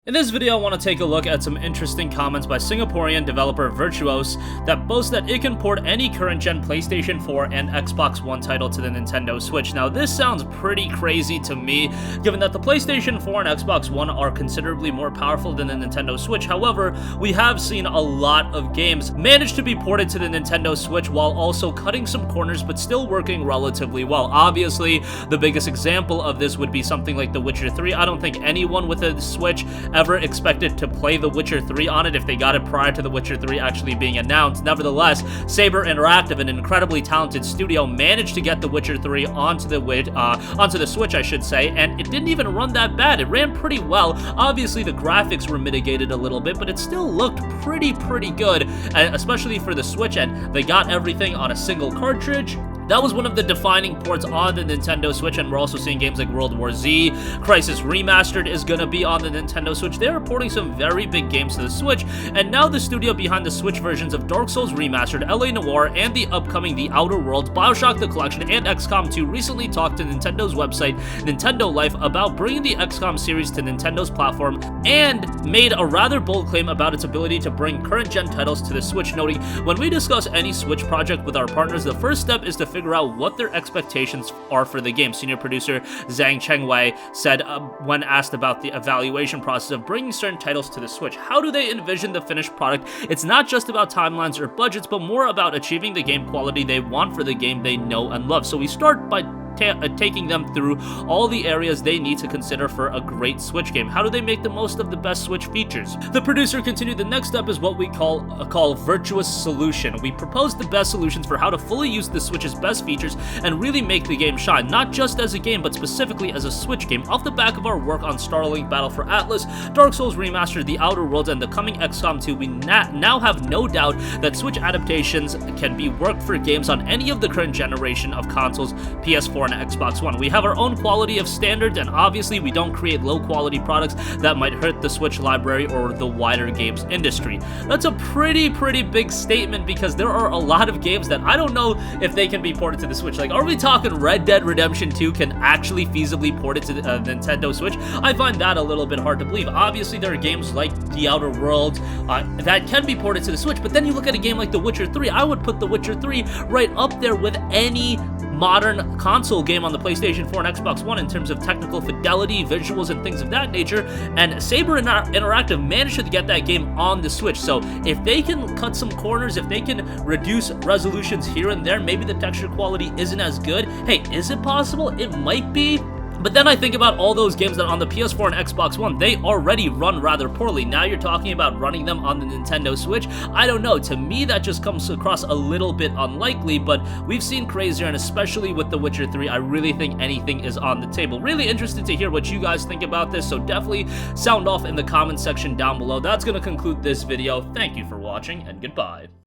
In this video, I want to take a look at some interesting comments by Singaporean developer Virtuos that boast that it can port any current-gen PlayStation 4 and Xbox One title to the Nintendo Switch. Now, this sounds pretty crazy to me, given that the PlayStation 4 and Xbox One are considerably more powerful than the Nintendo Switch. However, we have seen a lot of games manage to be ported to the Nintendo Switch while also cutting some corners but still working relatively well. Obviously, the biggest example of this would be something like The Witcher 3. I don't think anyone with a Switch ever expected to play The Witcher 3 on it if they got it prior to The Witcher 3 actually being announced. Nevertheless, Saber Interactive, an incredibly talented studio, managed to get The Witcher 3 onto the Switch, I should say, and it didn't even run that bad. It ran pretty well. Obviously, the graphics were mitigated a little bit, but it still looked pretty good, especially for the Switch, and they got everything on a single cartridge. That was one of the defining ports on the Nintendo Switch, and we're also seeing games like World War Z. Crysis Remastered is going to be on the Nintendo Switch. They're porting some very big games to the Switch, and now the studio behind the Switch versions of Dark Souls Remastered, LA Noire, and the upcoming The Outer Worlds, BioShock The Collection, and XCOM 2 recently talked to Nintendo's website, Nintendo Life, about bringing the XCOM series to Nintendo's platform, and made a rather bold claim about its ability to bring current-gen titles to the Switch, noting, "When we discuss any Switch project with our partners, the first step is to figure out what their expectations are for the game." Senior producer Zhang Chengwei said when asked about the evaluation process of bringing certain titles to the Switch, "How do they envision the finished product? It's not just about timelines or budgets, but more about achieving the game quality they want for the game they know and love." So we start by taking them through all the areas they need to consider for a great Switch game. How do they make the most of the best Switch features? The producer continued, "The next step is what we call virtuous solution. We propose the best solutions for how to fully use the Switch's best features and really make the game shine, not just as a game, but specifically as a Switch game. Off the back of our work on Starlink Battle for Atlas, Dark Souls Remastered, The Outer Worlds, and the coming XCOM 2, we now have no doubt that Switch adaptations can be worked for games on any of the current generation of consoles, PS4 and Xbox One. We have our own quality of standards, and obviously we don't create low-quality products that might hurt the Switch library or the wider games industry." That's a pretty big statement, because there are a lot of games that I don't know if they can be ported to the Switch. Like, are we talking Red Dead Redemption 2 can actually feasibly port it to the Nintendo Switch? I find that a little bit hard to believe. Obviously, there are games like The Outer Worlds that can be ported to the Switch, but then you look at a game like The Witcher 3, I would put The Witcher 3 right up there with any modern console game on the PlayStation 4 and Xbox One in terms of technical fidelity, visuals, and things of that nature, and Saber Interactive managed to get that game on the Switch. So if they can cut some corners, if they can reduce resolutions here and there, maybe the texture quality isn't as good. Hey, is it possible? It might be. But then I think about all those games that on the PS4 and Xbox One, they already run rather poorly. Now you're talking about running them on the Nintendo Switch? I don't know. To me, that just comes across a little bit unlikely, but we've seen crazier, and especially with The Witcher 3, I really think anything is on the table. Really interested to hear what you guys think about this, so definitely sound off in the comment section down below. That's going to conclude this video. Thank you for watching, and goodbye.